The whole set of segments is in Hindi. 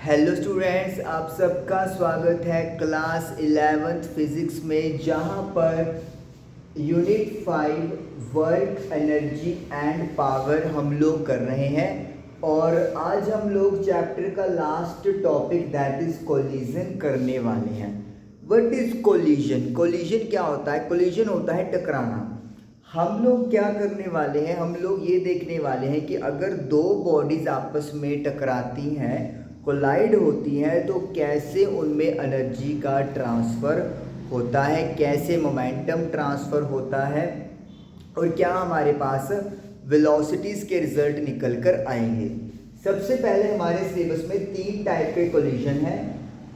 हेलो स्टूडेंट्स, आप सबका स्वागत है क्लास 11th फिजिक्स में, जहां per unit 5 work energy and power हम लोग कर रहे हैं। और आज हम लोग चैप्टर का last topic that is collision करने वाले हैं। What is collision? कोलिजन क्या होता है? कोलिजन होता है टकराना। हम लोग क्या करने वाले हैं, हम लोग ये देखने वाले हैं कि अगर दो बॉडीज आपस में टकराती हैं, कोलाइड होती हैं, तो कैसे उनमें एनर्जी का ट्रांसफ़र होता है, कैसे मोमेंटम ट्रांसफ़र होता है, और क्या हमारे पास वेलोसिटीज़ के रिजल्ट निकल कर आएंगे। सबसे पहले हमारे सिलेबस में 3 टाइप के कोलिजन है: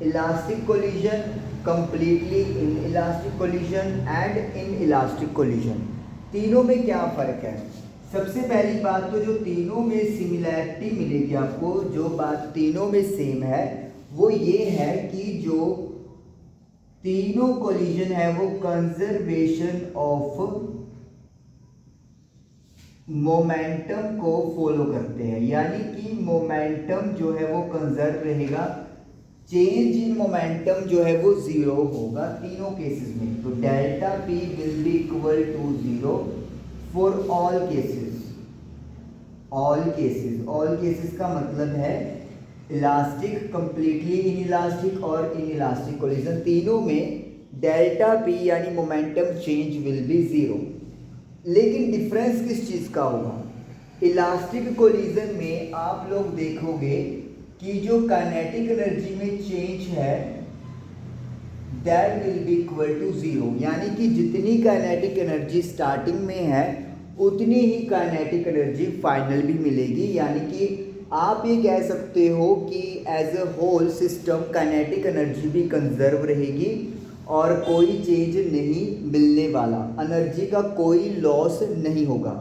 elastic collision, completely inelastic collision and in elastic collision. तीनों में क्या फ़र्क है? सबसे पहली बात तो जो तीनों में सिमिलैरिटी मिलेगी आपको, जो बात तीनों में सेम है वो ये है कि जो तीनों कोलिजन है वो कंजर्वेशन ऑफ मोमेंटम को फॉलो करते हैं, यानी कि मोमेंटम जो है वो कंजर्व रहेगा। चेंज इन मोमेंटम जो है वो जीरो होगा तीनों केसेस में। तो delta P will be equal to zero for all cases. All cases का मतलब है इलास्टिक, कंप्लीटली इन इलास्टिक और इन इलास्टिक कोलिजन, तीनों में डेल्टा पी यानी momentum change will be zero. लेकिन डिफरेंस किस चीज़ का होगा? इलास्टिक कोलिजन में आप लोग देखोगे कि जो काइनेटिक एनर्जी में चेंज है that will be equal to zero, यानी कि जितनी काइनेटिक एनर्जी स्टार्टिंग में है उतनी ही काइनेटिक एनर्जी फाइनल भी मिलेगी। यानी कि आप ये कह सकते हो कि as a whole system kinetic energy भी कंजर्व रहेगी और कोई चेंज नहीं मिलने वाला, एनर्जी का कोई लॉस नहीं होगा।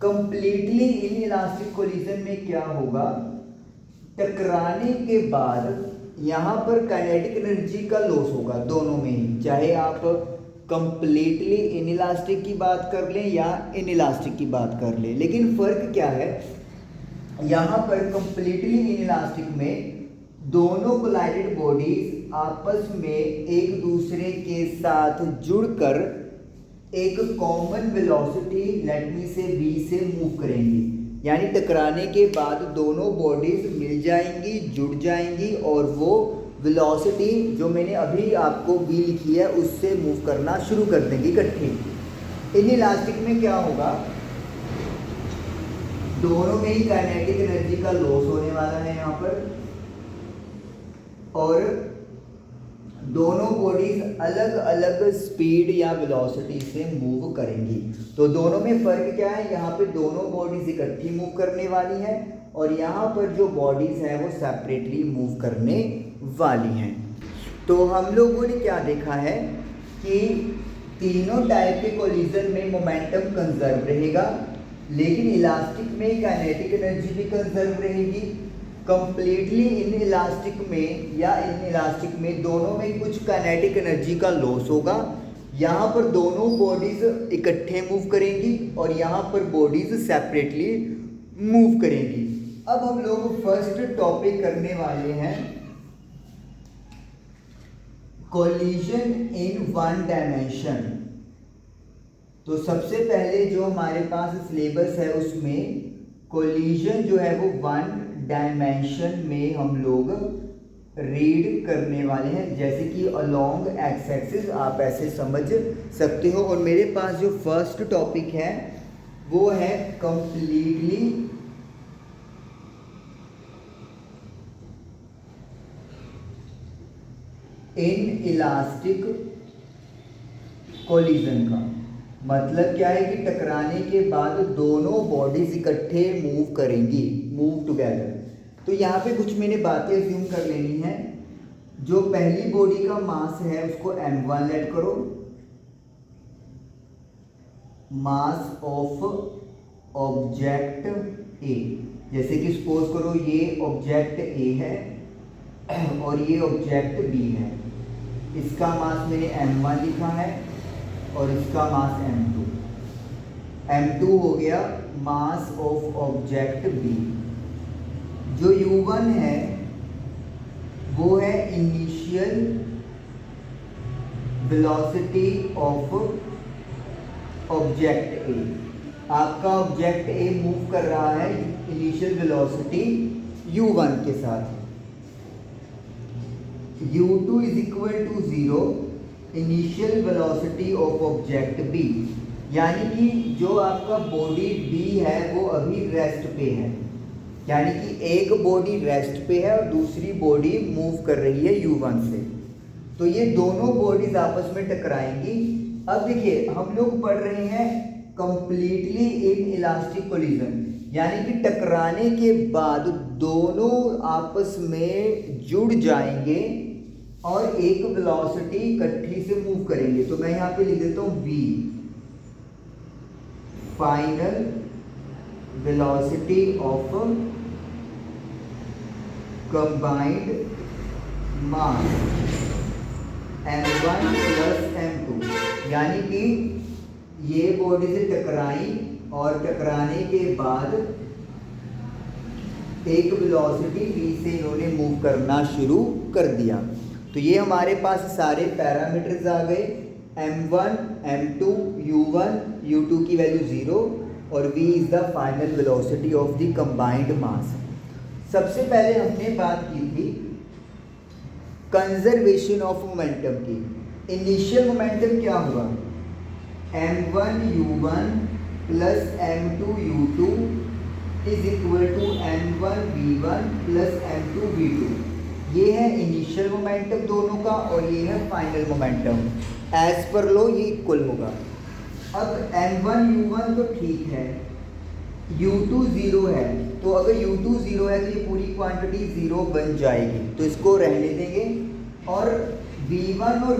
कंप्लीटली इन इलास्टिक कोलिजन में क्या होगा? टकराने के बाद यहाँ पर काइनेटिक एनर्जी का लॉस होगा दोनों में ही, चाहे आप कंप्लीटली इन इलास्टिक की बात कर लें या इन इलास्टिक की बात कर लें। लेकिन फ़र्क क्या है? यहाँ पर कंप्लीटली इन इलास्टिक में दोनों कोलाइडेड बॉडीज आपस में एक दूसरे के साथ जुड़कर एक कॉमन वेलोसिटी लेट मी से v से मूव करेंगी, यानी टकराने के बाद दोनों बॉडीज मिल जाएंगी, जुड़ जाएंगी और वो वेलोसिटी जो मैंने अभी आपको v लिखी है उससे मूव करना शुरू कर देंगी इकट्ठे। इन इलास्टिक में क्या होगा? दोनों में ही काइनेटिक एनर्जी का लॉस होने वाला है यहाँ पर, और दोनों बॉडीज अलग अलग स्पीड या वेलोसिटी से मूव करेंगी। तो दोनों में फ़र्क क्या है? यहाँ पे दोनों बॉडीज इकट्ठी मूव करने वाली हैं और यहाँ पर जो बॉडीज हैं वो सेपरेटली मूव करने वाली हैं। तो हम लोगों ने क्या देखा है कि तीनों टाइप के कोलिजन में मोमेंटम कंजर्व रहेगा, लेकिन इलास्टिक में काइनेटिक एनर्जी भी कंजर्व रहेगी। कंप्लीटली इन इलास्टिक में या इन इलास्टिक में दोनों में कुछ काइनेटिक एनर्जी का लॉस होगा। यहाँ पर दोनों बॉडीज इकट्ठे मूव करेंगी और यहाँ पर बॉडीज सेपरेटली मूव करेंगी। अब हम लोग फर्स्ट टॉपिक करने वाले हैं कोलिजन इन वन डायमेंशन। तो सबसे पहले जो हमारे पास सिलेबस है उसमें कोलिजन जो है वो वन डायमेंशन में हम लोग रीड करने वाले हैं, जैसे कि अलोंग एक्स एक्सिस आप ऐसे समझ सकते हो। और मेरे पास जो फर्स्ट टॉपिक है वो है कंप्लीटली इन इलास्टिक कोलिजन का मतलब क्या है कि टकराने के बाद दोनों बॉडीज इकट्ठे मूव करेंगी, मूव टुगेदर। तो यहाँ पे कुछ मैंने बातें अज्यूम कर लेनी है। जो पहली बॉडी का मास है उसको m1 लेट करो, मास ऑफ ऑब्जेक्ट A। जैसे कि सपोज करो ये ऑब्जेक्ट A है और ये ऑब्जेक्ट B है, इसका मास मैंने m1 लिखा है और इसका मास m2। m2 हो गया मास ऑफ ऑब्जेक्ट B। जो u1 है वो है initial velocity of object A. आपका ऑब्जेक्ट ए मूव कर रहा है इनिशियल वेलोसिटी u1 के साथ। u2 is equal to 0 initial velocity of object B, यानी कि जो आपका बॉडी बी है वो अभी रेस्ट पे है, यानी कि एक बॉडी रेस्ट पे है और दूसरी बॉडी मूव कर रही है u1 से। तो ये दोनों बॉडीज आपस में टकराएंगी। अब देखिए हम लोग पढ़ रहे हैं कंप्लीटली इन इलास्टिक कोलिजन, यानी कि टकराने के बाद दोनों आपस में जुड़ जाएंगे और एक वेलोसिटी इकट्ठी से मूव करेंगे। तो मैं यहाँ पे लिख देता हूँ v, final velocity of combined mass m1 plus m2, यानी कि ये बॉडी से टकराई और टकराने के बाद एक वेलोसिटी v से इन्होंने मूव करना शुरू कर दिया। तो ये हमारे पास सारे पैरामीटर्स आ गए, m1, m2, u1, u2 की वैल्यू 0 और v is the final velocity of the combined mass. सबसे पहले हमने बात की थी कंजर्वेशन ऑफ मोमेंटम की। इनिशियल मोमेंटम क्या हुआ, m1 u1 plus m2 u2 is equal to m1 v1 plus m2 v2। ये है इनिशियल मोमेंटम दोनों का और ये है फाइनल मोमेंटम। एज पर लो ये इक्वल होगा। अब m1 u1 तो ठीक है, u2 0 है, तो अगर u2 0 है तो ये पूरी क्वांटिटी 0 बन जाएगी, तो इसको रहने देंगे। और v1 और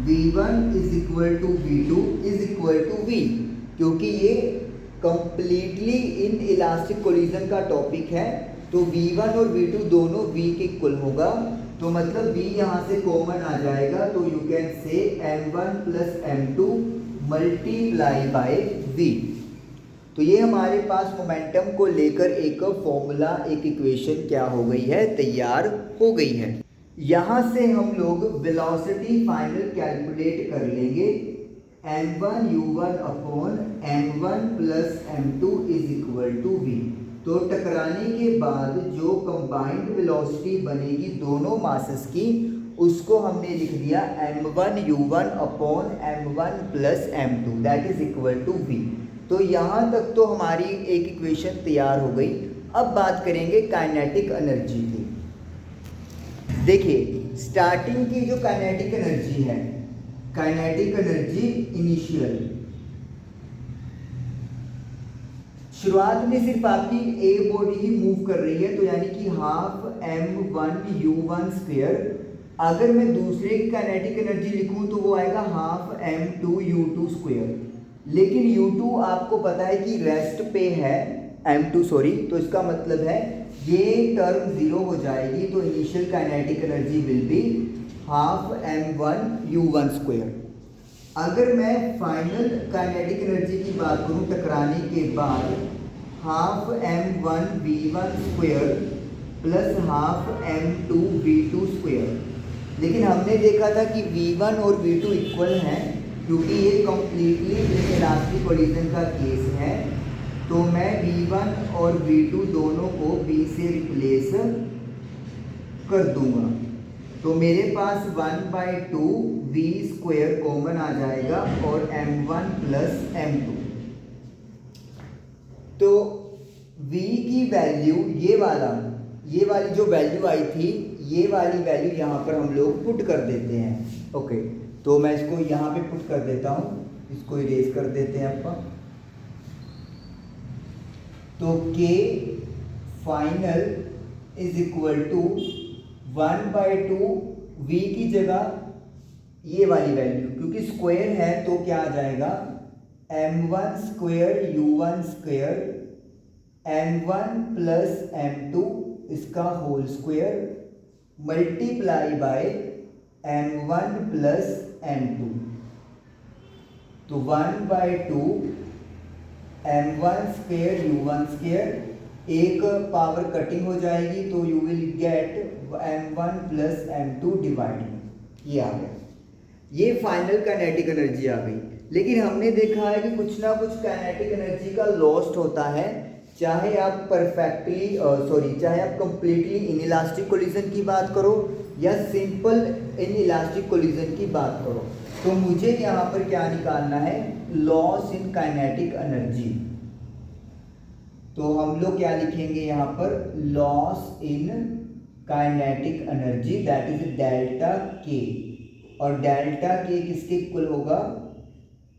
v1 is equal to v2 is equal to v, क्योंकि ये कंप्लीटली इन इलास्टिक कोलिजन का टॉपिक है, तो v1 और v2 दोनों v के इक्वल होगा। तो मतलब v यहाँ से कॉमन आ जाएगा, तो you can say m1 plus m2 multiply by v। तो ये हमारे पास मोमेंटम को लेकर एक फॉर्मूला, एक इक्वेशन क्या हो गई है, तैयार हो गई है। यहाँ से हम लोग वेलोसिटी फाइनल कैलकुलेट कर लेंगे, m1 u1 upon m1 plus m2 is equal to v। तो टकराने के बाद जो कंबाइंड वेलोसिटी बनेगी दोनों मासेस की, उसको हमने लिख दिया m1 u1 upon m1 plus m2 that is equal to v। तो यहाँ तक तो हमारी एक इक्वेशन तैयार हो गई। अब बात करेंगे काइनेटिक एनर्जी की। देखिए स्टार्टिंग की जो काइनेटिक एनर्जी है, काइनेटिक एनर्जी इनिशियल, शुरुआत में सिर्फ आपकी ए बॉडी ही मूव कर रही है, तो यानी कि हाफ m1 u1 स्क्वायर। अगर मैं दूसरे की काइनेटिक एनर्जी लिखूं तो वो आएगा हाफ m2 u2 स्क्वायर। लेकिन u2 आपको पता है कि रेस्ट पे है, m2 सॉरी, तो इसका मतलब है ये टर्म 0 हो जाएगी, तो initial kinetic energy will be half m1 u1 square. अगर मैं फाइनल काइनेटिक एनर्जी की बात करूं टकराने के बाद, half m1 v1 square plus half m2 v2 square. लेकिन हमने देखा था कि v1 और v2 इक्वल हैं, क्योंकि ये कंप्लीटली इलास्टिक कोलिजन का केस है। तो मैं v1 और v2 दोनों को v से रिप्लेस कर दूंगा, तो मेरे पास 1/2 v स्क्वायर कॉमन आ जाएगा और m1 प्लस m2। तो v की वैल्यू ये वाली जो वैल्यू आई थी, ये वाली वैल्यू यहाँ पर हम लोग पुट कर देते हैं। ओके, तो मैं इसको यहाँ पे पुट कर देता हूँ, इसको इरेज कर देते हैं आपका। तो k final is equal to 1/2 v की जगह ये वाली वैल्यू, क्योंकि स्क्वायर है तो क्या आ जाएगा m1 square u1 square m1 plus m2 इसका whole square multiply by m1 plus m2। तो 1/2 m1 स्क्वायर u1 स्क्वायर एक पावर कटिंग हो जाएगी तो you will get m1 plus m2 dividing, ये आ गया, ये फाइनल काइनेटिक एनर्जी आ गई। लेकिन हमने देखा है कि कुछ ना कुछ काइनेटिक एनर्जी का लॉस्ट होता है, चाहे आप चाहे आप कंप्लीटली इनइलास्टिक कोलिजन की बात करो या सिंपल इनइलास्टिक कोलिजन की बात करो। तो मुझे यहाँ पर क्या निकालना है, लॉस इन काइनेटिक एनर्जी। तो हम लोग क्या लिखेंगे यहाँ पर, loss in kinetic energy that is delta के, और डेल्टा के किसके इक्वल होगा,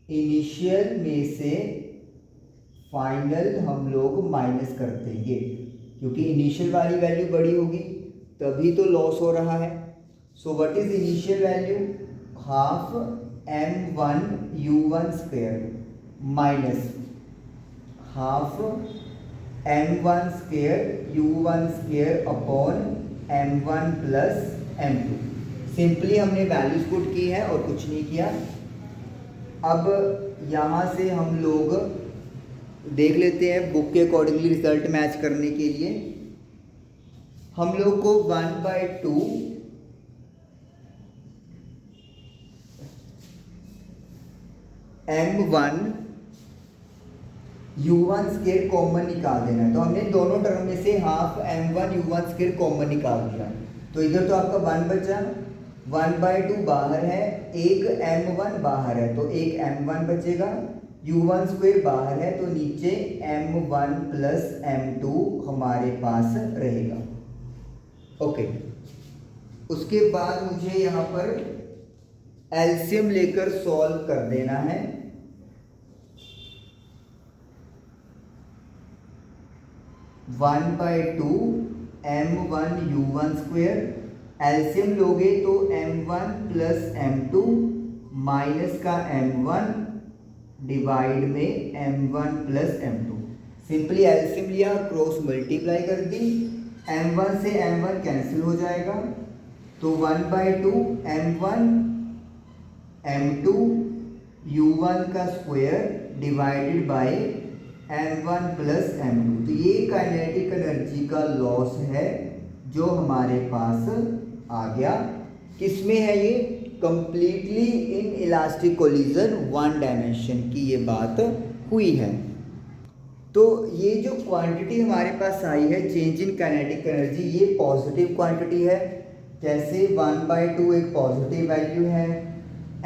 इनिशियल में से फाइनल हम लोग माइनस कर देंगे, क्योंकि इनिशियल वाली वैल्यू बड़ी होगी तभी तो लॉस हो रहा है। So what is initial value, half m1 u1 square minus half m1 square u1 square upon m1 plus m2। Simply हमने वैल्यूज पुट की है और कुछ नहीं किया। अब यहाँ से हम लोग देख लेते हैं बुक के अकॉर्डिंगली रिजल्ट मैच करने के लिए। हम लोग को 1/2 m1 u1 स्क्वायर कॉमन निकाल देना है। तो हमने दोनों टर्म में से half m1 u1 square common निकाल दिया, तो इधर तो आपका 1 बचा, 1/2 बाहर है, एक m1 बाहर है तो एक m1 बचेगा, u1 स्क्वायर बाहर है तो नीचे m1 प्लस m2 हमारे पास रहेगा। ओके, उसके बाद मुझे यहाँ पर एलसीएम लेकर सॉल्व कर देना है। One by two m1 u1 square, LCM लोगे तो m1 प्लस m2 माइनस का m1 डिवाइड में m1 plus m2। Simply LCM लिया, क्रॉस मल्टीप्लाई कर दी, m1 से m1 कैंसिल हो जाएगा, तो 1/2 m1 m2 u1 का square divided by m1 plus m2। तो ये काइनेटिक एनर्जी का लॉस है जो हमारे पास आ गया। किसमें है ये, completely inelastic collision one dimension की ये बात हुई है। तो ये जो क्वांटिटी हमारे पास आई है चेंज इन काइनेटिक एनर्जी, ये पॉजिटिव क्वांटिटी है। कैसे, 1/2 एक पॉजिटिव वैल्यू है,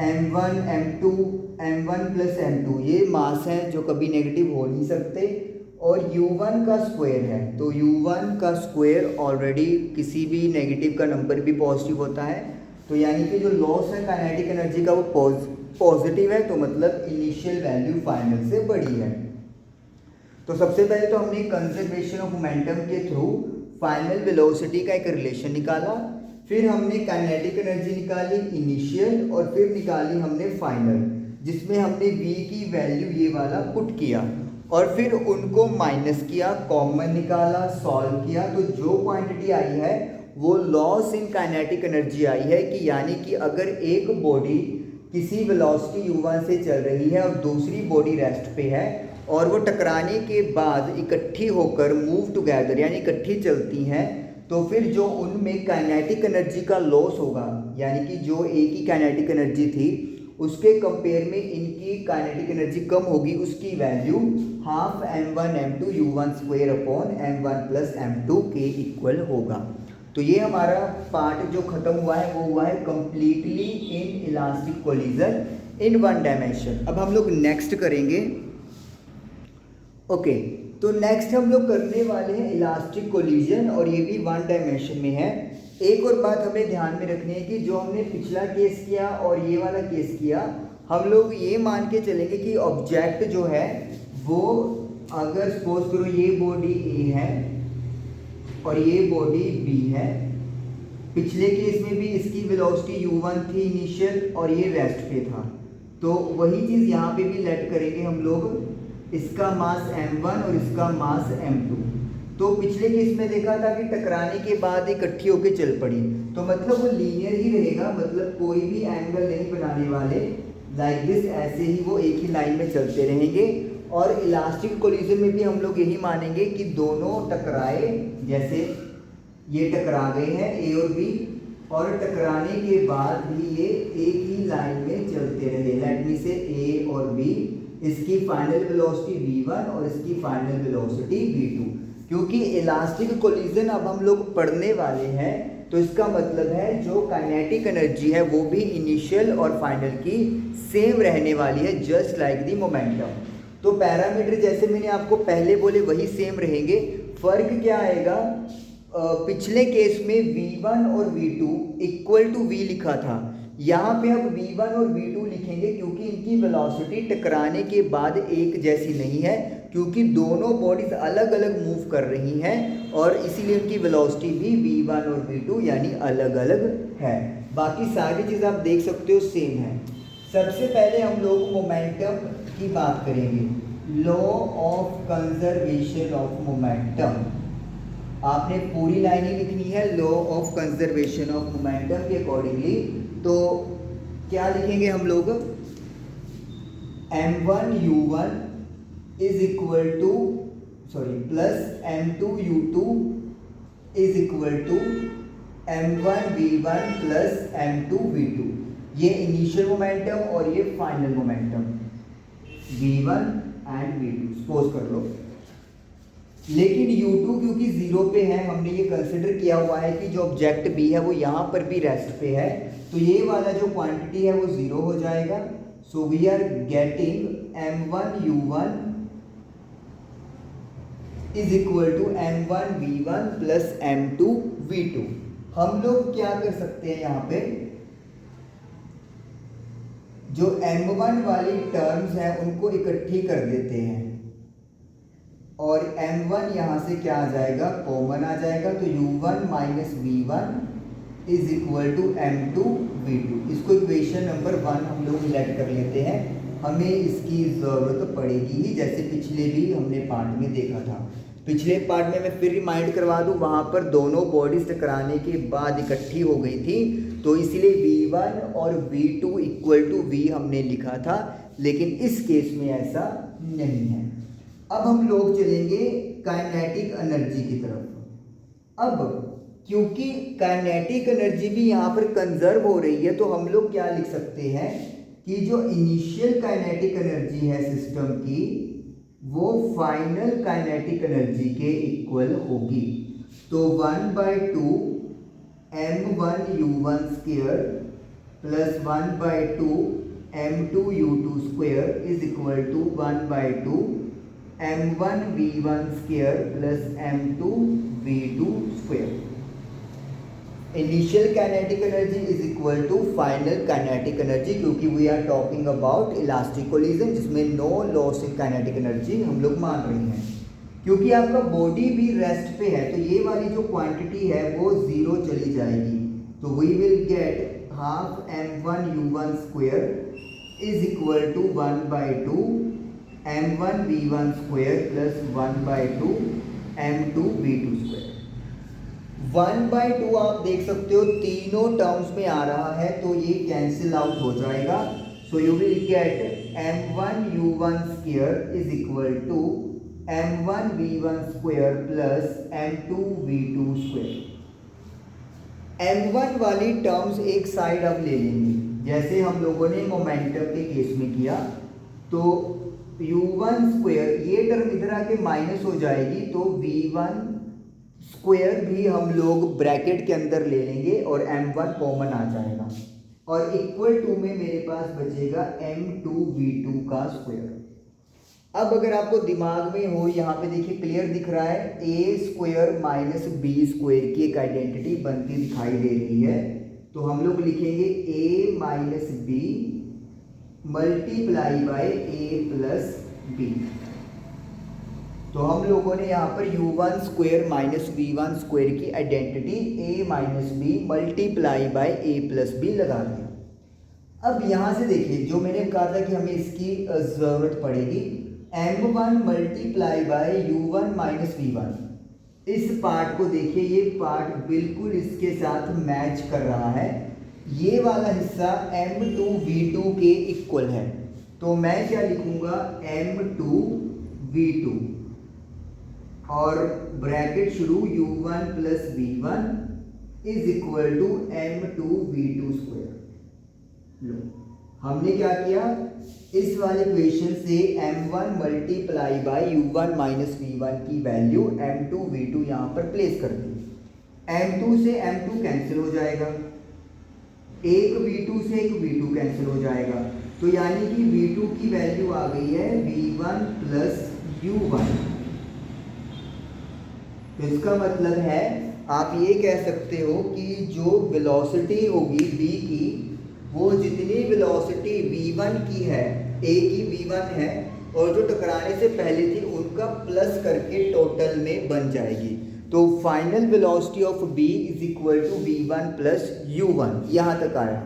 m1 m2 m1 plus m2 ये मास है जो कभी नेगेटिव हो नहीं सकते, और u1 का स्क्वायर है, तो u1 का स्क्वायर ऑलरेडी किसी भी नेगेटिव का नंबर भी पॉजिटिव होता है, तो यानी कि जो लॉस है काइनेटिक एनर्जी का वो पॉजिटिव है, तो मतलब इनिशियल वैल्यू फाइनल से बड़ी है। तो सबसे पहले तो हमने कंजर्वेशन ऑफ मोमेंटम के थ्रू फाइनल वेलोसिटी का एक रिलेशन निकाला, फिर हमने काइनेटिक एनर्जी निकाली इनिशियल, और फिर निकाली हमने फाइनल, जिसमें हमने v की वैल्यू ये वाला पुट किया और फिर उनको माइनस किया, कॉमन निकाला, सॉल्व किया, तो जो क्वांटिटी आई है वो लॉस इन काइनेटिक एनर्जी आई है। कि यानी कि अगर एक बॉडी किसी वेलोसिटी u1 से चल रही है और दूसरी बॉडी रेस्ट पे है और वो टकराने के बाद इकट्ठी होकर मूव टुगेदर यानी इकट्ठी चलती हैं, तो फिर जो उनमें काइनेटिक एनर्जी का लॉस होगा, यानी कि जो एक ही काइनेटिक एनर्जी थी उसके कंपेयर में इनकी काइनेटिक एनर्जी कम होगी, उसकी value half m1 m2 u1 square upon m1 plus m2 के इक्वल होगा। तो ये हमारा पार्ट जो खत्म हुआ है वो हुआ है completely inelastic collision in one dimension. अब हम लोग नेक्स्ट करेंगे। ओके, तो नेक्स्ट हम लोग करने वाले हैं इलास्टिक कोलिजन, और ये भी वन डायमेंशन में है। एक और बात हमें ध्यान में रखनी है कि जो हमने पिछला केस किया और ये वाला केस किया, हम लोग ये मान के चलेंगे कि ऑब्जेक्ट जो है वो, अगर सपोज करो ये बॉडी ए है और ये बॉडी बी है, पिछले केस में भी इसकी वेलोसिटी u1 थी इनिशियल और ये रेस्ट पे था, तो वही चीज़ यहाँ पे भी लेट करेंगे हम लोग, इसका मास m1 और इसका मास m2। तो पिछले केस में देखा था कि टकराने के बाद इकट्ठी होकर चल पड़ी, तो मतलब वो लीनियर ही रहेगा, मतलब कोई भी एंगल नहीं बनाने वाले, लाइक दिस, ऐसे ही वो एक ही लाइन में चलते रहेंगे और इलास्टिक कोलिजन में भी हम लोग यही मानेंगे कि दोनों टकराए, जैसे ये टकरा गए हैं ए और बी, और टकराने के बाद भी ये एक ही लाइन में चलते रहे। लेट मी से ए और बी, इसकी फाइनल वेलोसिटी v1 और इसकी फाइनल वेलोसिटी v2। क्योंकि इलास्टिक कोलिजन अब हम लोग पढ़ने वाले हैं, तो इसका मतलब है जो काइनेटिक एनर्जी है वो भी इनिशियल और फाइनल की सेम रहने वाली है, जस्ट लाइक दी मोमेंटम। तो पैरामीटर जैसे मैंने आपको पहले बोले वही सेम रहेंगे। फर्क क्या आएगा, पिछले केस में v1 और v2 इक्वल टू v लिखा था, यहाँ पे अब v1 और v2 लिखेंगे क्योंकि इनकी वेलोसिटी टकराने के बाद एक जैसी नहीं है, क्योंकि दोनों बॉडीज अलग अलग मूव कर रही हैं और इसीलिए इनकी वेलोसिटी भी v1 और v2 यानी अलग अलग है। बाकी सारी चीज़ आप देख सकते हो सेम है। सबसे पहले हम लोग मोमेंटम की बात करेंगे, law of conservation of momentum. आपने पूरी लाइन ही लिखनी है law of conservation of momentum के अकॉर्डिंगली। तो क्या लिखेंगे हम लोग, m1u1 is equal to plus m2u2 is equal to m1v1 plus m2v2। ये इनिशियल मोमेंटम और ये final momentum v1 and v2 suppose कर लो। लेकिन u2 क्योंकि जीरो पे है, हमने ये कंसिडर किया हुआ है कि जो ऑब्जेक्ट b है वो यहाँ पर भी रेस्ट पे है, तो ये वाला जो क्वांटिटी है वो जीरो हो जाएगा। So we are getting m1u1 is equal to m1v1 plus m2v2। हम लोग क्या कर सकते हैं, यहाँ पे जो m1 वाली टर्म्स हैं उनको इकट्ठी कर देते हैं और m1 यहाँ से क्या आ जाएगा, कॉमन आ जाएगा। तो u1 minus v1 is equal to m2v2। इसको इक्वेशन नंबर 1 हम लोग सिलेक्ट कर लेते हैं, हमें इसकी ज़रूरत पड़ेगी ही, जैसे पिछले भी हमने पार्ट में देखा था। पिछले पार्ट में मैं फिर रिमाइंड करवा दूँ, वहाँ पर दोनों बॉडीज टकराने के बाद इकट्ठी हो गई थी, तो इसीलिए v1 और v2 इक्वल टू v हमने लिखा था, लेकिन इस केस में ऐसा नहीं है। अब हम लोग चलेंगे काइनेटिक एनर्जी की तरफ। अब क्योंकि काइनेटिक एनर्जी भी यहाँ पर कंजर्व हो रही है, तो हम लोग क्या लिख सकते हैं कि जो इनिशियल काइनेटिक एनर्जी है सिस्टम की, वो फाइनल काइनेटिक एनर्जी के इक्वल होगी। तो 1/2 m1u1 square plus 1/2 m2u2 square is equal to 1/2 m1v1 square plus m2v2 square. Initial kinetic energy is equal to final kinetic energy, क्योंकि we are talking about elastic collision जिसमें no loss in kinetic energy हम लोग मान रहे हैं। क्योंकि आपका बॉडी भी रेस्ट पे है, तो ये वाली जो क्वांटिटी है वो जीरो चली जाएगी। तो we will get half m1u1 square is equal to 1/2 m1v1 square plus 1/2 m2v2 square. 1/2 आप देख सकते हो तीनों टर्म्स में आ रहा है, तो ये कैंसिल आउट हो जाएगा। So you will get m1u1 square is equal to m1v1 square plus m2v2 square. m1 वाली टर्म्स एक साइड अब ले लेंगे, जैसे हम लोगों ने मोमेंटम के केस में किया। तो u1 स्क्वायर, ये टर्म इधर आके माइनस हो जाएगी, तो v1 स्क्वायर भी हम लोग ब्रैकेट के अंदर ले लेंगे और m1 कॉमन आ जाएगा, और इक्वल टू में मेरे पास बचेगा m2v2 का स्क्वायर। अब अगर आपको दिमाग में हो, यहाँ पे देखिए क्लियर दिख रहा है, a square minus b square की एक आइडेंटिटी बनती दिखाई दे रही है। तो हम लोग लिखेंगे a minus b multiply by a plus b। तो हम लोगों ने यहाँ पर u1 square minus v1 square की identity a minus b multiply by a plus b लगा दिया। अब यहाँ से देखिए, जो मैंने कहा था कि हमें इसकी ज़रूरत पड़ेगी, m1 multiply by u1 minus v1, इस पार्ट को देखिए, ये पार्ट बिल्कुल इसके साथ मैच कर रहा है। ये वाला हिस्सा m2v2 के इक्वल है, तो मैं क्या लिखूंगा M2V2 और ब्रैकेट शुरू U1 plus V1 is equal to M2V2 square. लो हमने क्या किया, इस वाले इक्वेशन से M1 multiply by U1 minus V1 की वैल्यू M2V2 यहाँ पर प्लेस कर दी। M2 से M2 कैंसिल हो जाएगा, एक V2 से एक V2 कैंसिल हो जाएगा, तो यानी कि V2 की वैल्यू आ गई है V1 प्लस U1। तो इसका मतलब है आप ये कह सकते हो कि जो वेलोसिटी होगी V की, वो जितनी वेलोसिटी V1 की है, A की V1 है, और जो टकराने से पहले थी उनका प्लस करके टोटल में बन जाएगी। तो final velocity of B is equal to V1 plus U1। यहाँ तक आया।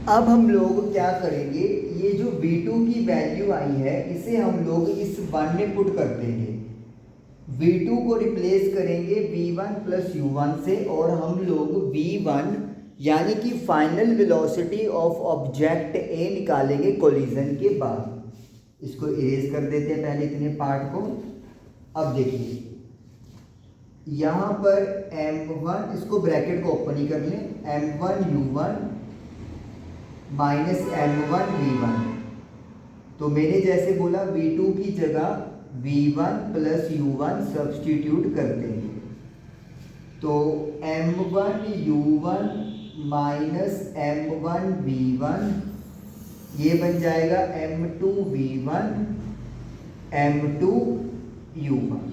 अब हम लोग क्या करेंगे, ये जो V2 की वैल्यू आई है इसे हम लोग इस 1 में पुट कर देंगे। V2 को रिप्लेस करेंगे V1 प्लस U1 से, और हम लोग V1 यानी कि final velocity of object A निकालेंगे कोलिजन के बाद। इसको इरेज कर देते हैं पहले इतने पार्ट को। अब देखिए यहाँ पर M1, इसको ब्रैकेट को ओपन ही कर लें, M1 U1 minus M1 V1। तो मैंने जैसे बोला V2 की जगह V1 प्लस U1 सब्सटीट्यूट कर देंगे, तो M1 U1 minus M1 V1 ये बन जाएगा M2 V1 M2 U1।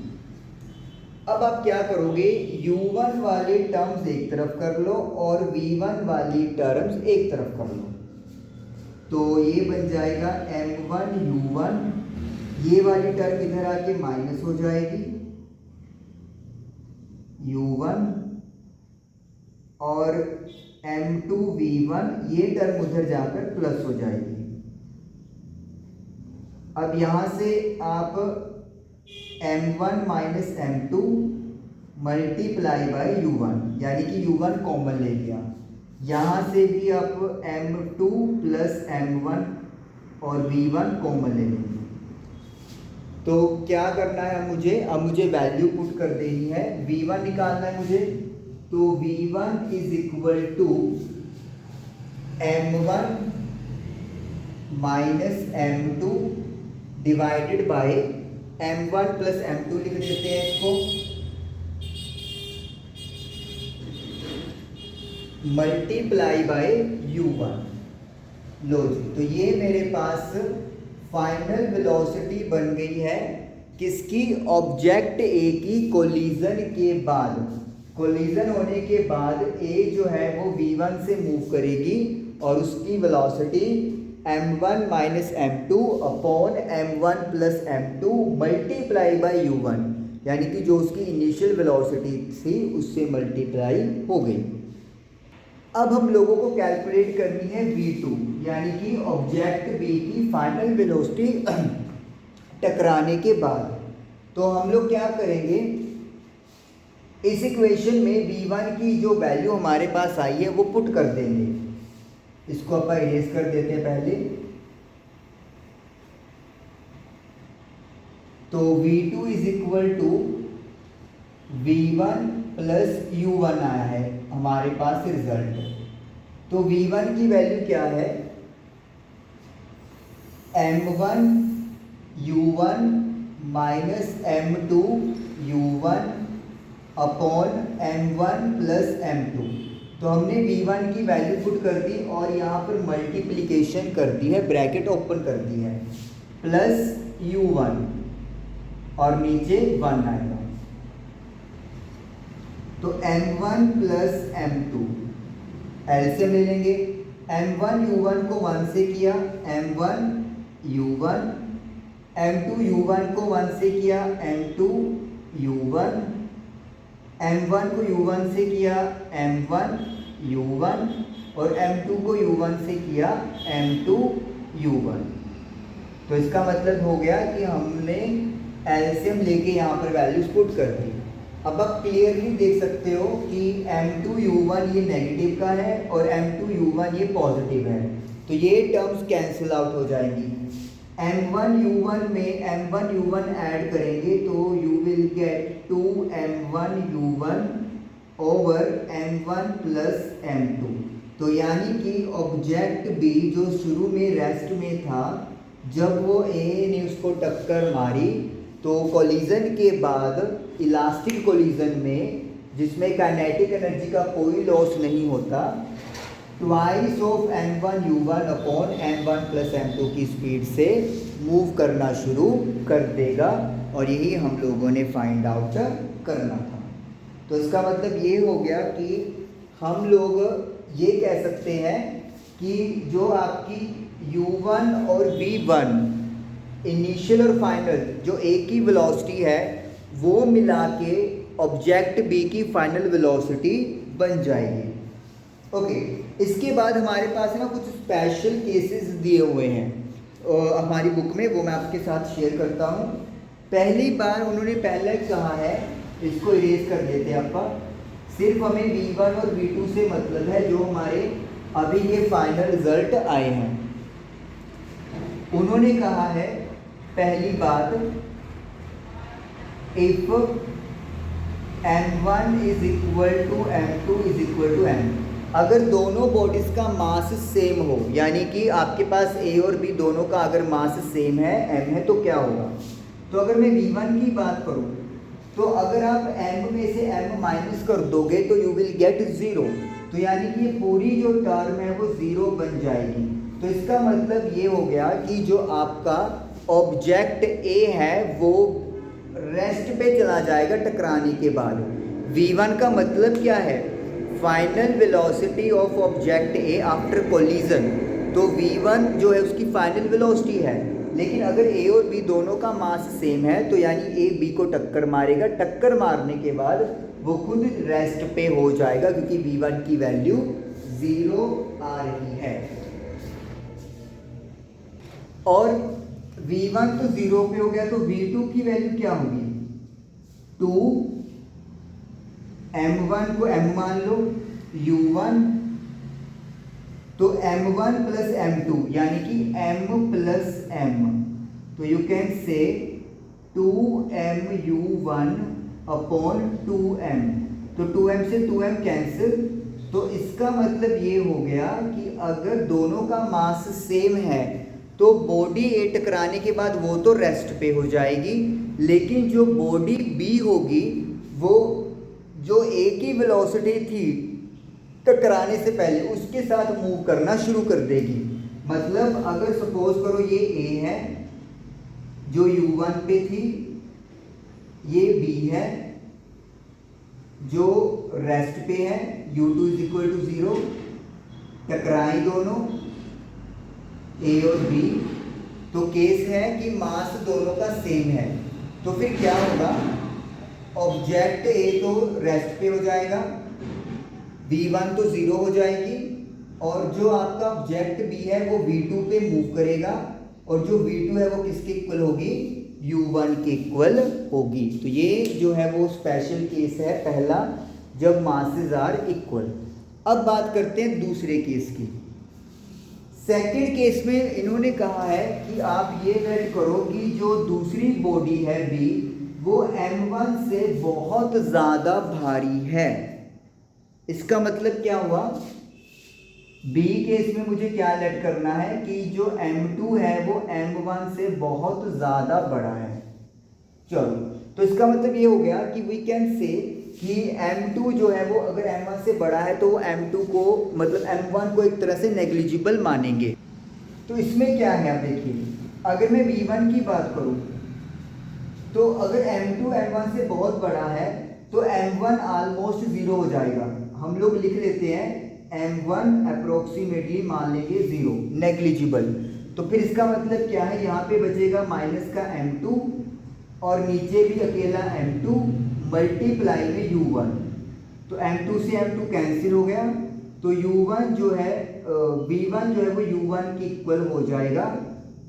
अब आप क्या करोगे, U1 वाले टर्म्स एक तरफ कर लो और V1 वाली टर्म्स एक तरफ कर लो, तो ये बन जाएगा M1 U1, ये वाली टर्म इधर आके माइनस हो जाएगी U1, और M2 V1 ये टर्म उधर जाकर प्लस हो जाएगी। अब यहाँ से आप M1 minus M2 multiply by U1, यानी कि U1 कॉमन ले लिया, यहाँ से भी आप M2 प्लस M1 और V1 कॉमन ले लेंगे। तो क्या करना है मुझे, अब मुझे वैल्यू पुट कर देनी है, V1 निकालना है मुझे, तो V1 is equal to M1 minus M2 divided by M1 plus M2 लिख देते हैं इसको, मल्टीप्लाई बाय U1। लो जी, तो ये मेरे पास फाइनल वेलोसिटी बन गई है किसकी, ऑब्जेक्ट A की कोलिजन के बाद। कोलिजन होने के बाद A जो है वो V1 से मूव करेगी और उसकी velocity M1 minus M2 upon M1 plus M2 multiply by U1, यानी कि जो उसकी इनिशियल वेलोसिटी थी उससे मल्टीप्लाई हो गई। अब हम लोगों को कैलकुलेट करनी है V2, यानी कि ऑब्जेक्ट B की फाइनल वेलोसिटी टकराने के बाद। तो हम लोग क्या करेंगे, इस इक्वेशन में V1 की जो वैल्यू हमारे पास आई है वो पुट कर देंगे। इसको अपन इरेज कर देते हैं पहले, तो V2 is equal to V1 plus U1 आया है हमारे पास रिजल्ट। तो V1 की वैल्यू क्या है, M1 U1 minus M2 U1 upon M1 plus M2। तो हमने V1 की वैल्यू पुट कर दी और यहाँ पर मल्टीप्लिकेशन कर दी है, ब्रैकेट ओपन कर दी है, प्लस U1 और नीचे 1 आएगा, तो M1 प्लस M2 एलसीएम ले लेंगे। M1 U1 को 1 से किया M1 U1, M2 U1 को 1 से किया M2 U1, M1 को U1 से किया M1 U1 और M2 को U1 से किया M2 U1। तो इसका मतलब हो गया कि हमने एलसीएम लेके यहाँ पर वैल्यूज पुट कर दी। अब आप क्लियरली देख सकते हो कि M2 U1 ये नेगेटिव का है और M2 U1 ये पॉजिटिव है, तो ये टर्म्स कैंसिल आउट हो जाएंगी। m1u1 में m1u1 ऐड करेंगे तो you will gate 2m1u1 over m1 plus m2। तो यानी कि ऑब्जेक्ट बी जो शुरू में रेस्ट में था, जब वो ए ने उसको टक्कर मारी तो कोलिजन के बाद इलास्टिक कोलिजन में, जिसमें काइनेटिक एनर्जी का कोई लॉस नहीं होता, twice of m1u1 upon m1 plus m2 की स्पीड से मूव करना शुरू कर देगा। और यही हम लोगों ने फाइंड आउट करना था। तो इसका मतलब ये हो गया कि हम लोग ये कह सकते हैं कि जो आपकी u1 और v1 इनिशियल और फाइनल जो ए की वेलोसिटी है वो मिला के ऑब्जेक्ट बी की फाइनल वेलोसिटी बन जाएगी। ओके, इसके बाद हमारे पास है ना कुछ स्पेशल केसेस दिए हुए हैं हमारी बुक में, वो मैं आपके साथ शेयर करता हूँ। पहली बार उन्होंने पहले कहा है, इसको इरेज कर देते हैं आपका, सिर्फ हमें v1 और v2 से मतलब है जो हमारे अभी के फाइनल रिजल्ट आए हैं। उन्होंने कहा है पहली बात, if m1 is equal to m2 is equal to m, अगर दोनों बॉडीज का मास सेम हो, यानी कि आपके पास a और b दोनों का अगर मास सेम है, m है, तो क्या होगा। तो अगर मैं v1 की बात करूं तो अगर आप m में से m माइनस कर दोगे तो यू विल गेट 0। तो यानी कि ये पूरी जो टर्म है वो 0 बन जाएगी। तो इसका मतलब ये हो गया कि जो आपका ऑब्जेक्ट A है वो रेस्ट पे चला जाएगा टकराने के बाद। v1 का मतलब क्या है, final velocity of object A after collision. तो v1 जो है उसकी फाइनल वेलोसिटी है, लेकिन अगर A और B दोनों का मास सेम है तो यानी A B को टक्कर मारेगा, टक्कर मारने के बाद वो खुद रेस्ट पे हो जाएगा क्योंकि v1 की वैल्यू 0 आ रही है। और v1 तो 0 पे हो गया, तो v2 की वैल्यू क्या होगी, 2 m1 को m मान लो, u1 तो m1 प्लस m2 यानी कि m प्लस m, तो you can say 2mu1 upon 2m, तो 2m से 2m कैंसिल। तो इसका मतलब ये हो गया कि अगर दोनों का मास सेम है तो बॉडी ए टकराने के बाद वो तो रेस्ट पे हो जाएगी, लेकिन जो बॉडी बी होगी वो जो ए की वेलोसिटी थी टकराने से पहले उसके साथ मूव करना शुरू कर देगी। मतलब अगर सपोज करो ये ए है जो u1 पे थी, ये b है जो रेस्ट पे है, u2 इज इक्वल टू 0, टकराई दोनों a और b, तो केस है कि मास दोनों का सेम है। तो फिर क्या होगा, ऑब्जेक्ट A तो रेस्ट पे हो जाएगा, v1 तो 0 हो जाएगी, और जो आपका ऑब्जेक्ट B है वो v2 पे मूव करेगा, और जो v2 है वो किसके इक्वल होगी, u1 के इक्वल होगी। तो ये जो है वो स्पेशल केस है पहला, जब मासेस आर इक्वल। अब बात करते हैं दूसरे केस की। सेकंड केस में इन्होंने कहा है कि आप ये नोट करो कि जो दूसरी बॉडी है B वो m1 से बहुत ज़्यादा भारी है। इसका मतलब क्या हुआ, B केस में मुझे क्या लेट करना है कि जो m2 है वो m1 से बहुत ज़्यादा बड़ा है। चलो, तो इसका मतलब ये हो गया कि वी कैन से कि m2 जो है वो अगर m1 से बड़ा है तो वो m2 को मतलब m1 को एक तरह से नेग्लिजिबल मानेंगे। तो इसमें क्या है, आप देखिए, अगर मैं v1 की बात करूं तो अगर m2 m1 से बहुत बड़ा है तो m1 ऑलमोस्ट 0 हो जाएगा। हम लोग लिख लेते हैं m1 अप्रोक्सीमेटली मान लेंगे 0, नेग्लिजिबल। तो फिर इसका मतलब क्या है, यहाँ पे बचेगा माइनस का m2 और नीचे भी अकेला m2 मल्टीप्लाई में u1। तो m2 से m2 कैंसिल हो गया, तो u1 जो है v1 जो है वो u1 की इक्वल हो जाएगा,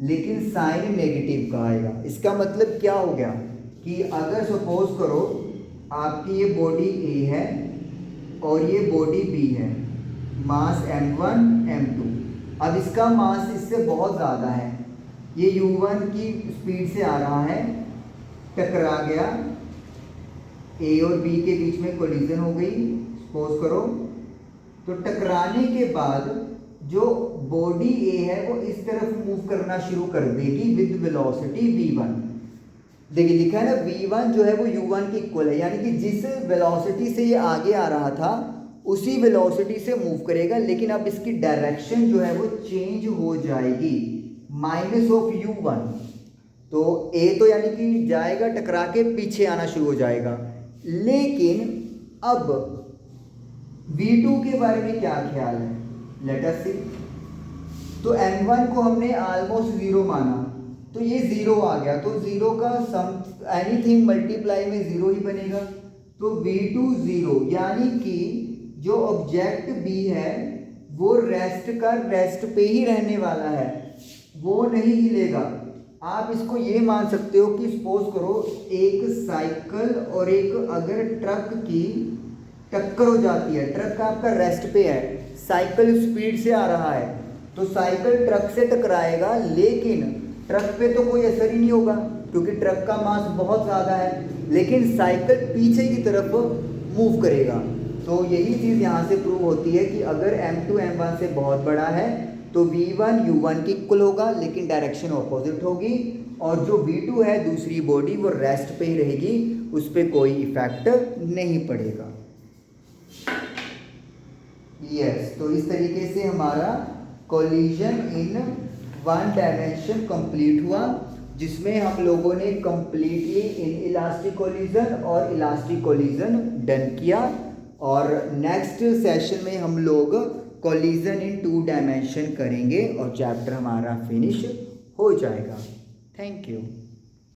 लेकिन साइन नेगेटिव का आएगा। इसका मतलब क्या हो गया कि अगर सपोज करो आपकी ये बॉडी A है और ये बॉडी B है, मास m1 m2, अब इसका मास इससे बहुत ज़्यादा है ये u1 की स्पीड से आ रहा है, टकरा गया, ए और बी के बीच में कोलिजन हो गई, सपोज करो। तो टकराने के बाद जो बॉडी ए है वो इस तरफ मूव करना शुरू कर देगी विद वेलोसिटी v1। देखिए लिखा है ना v1 जो है वो u1 के इक्वल है, यानी कि जिस वेलोसिटी से ये आगे आ रहा था उसी वेलोसिटी से मूव करेगा, लेकिन अब इसकी डायरेक्शन जो है वो चेंज हो जाएगी, माइनस ऑफ u1। तो ए तो यानी कि जाएगा टकरा के पीछे आना शुरू हो जाएगा, लेकिन अब v2 के बारे में क्या ख्याल है, लेट अस सी। तो m1 को हमने ऑलमोस्ट जीरो माना, तो ये जीरो आ गया, तो जीरो का सम एनीथिंग मल्टीप्लाई में जीरो ही बनेगा। तो v2 जीरो, यानी कि जो ऑब्जेक्ट b है वो रेस्ट पे ही रहने वाला है, वो नहीं हिलेगा। आप इसको ये मान सकते हो कि सपोज करो एक साइकिल और एक अगर ट्रक की टक्कर हो जाती है, ट्रक आपका रेस्ट पे है, साइकिल स्पीड से आ रहा है, तो साइकिल ट्रक से टकराएगा, लेकिन ट्रक पे तो कोई असर ही नहीं होगा क्योंकि ट्रक का मास बहुत ज़्यादा है, लेकिन साइकिल पीछे की तरफ मूव करेगा। तो यही चीज़ यहाँ से प्रूव होती है कि अगर m2 m1 से बहुत बड़ा है तो v1 u1 के इक्वल होगा, लेकिन डायरेक्शन ऑपोजिट होगी, और जो v2 है दूसरी बॉडी वो रेस्ट पे ही रहेगी, उस पर कोई इफेक्ट नहीं पड़ेगा। यस, तो इस तरीके से हमारा collision in one dimension complete हुआ, जिसमें हम लोगों ने कंप्लीटली इन इलास्टिक कोलिजन और इलास्टिक कोलिजन डन किया। और नेक्स्ट सेशन में हम लोग कोलिजन इन 2 डायमेंशन करेंगे और चैप्टर हमारा फिनिश हो जाएगा। Thank you.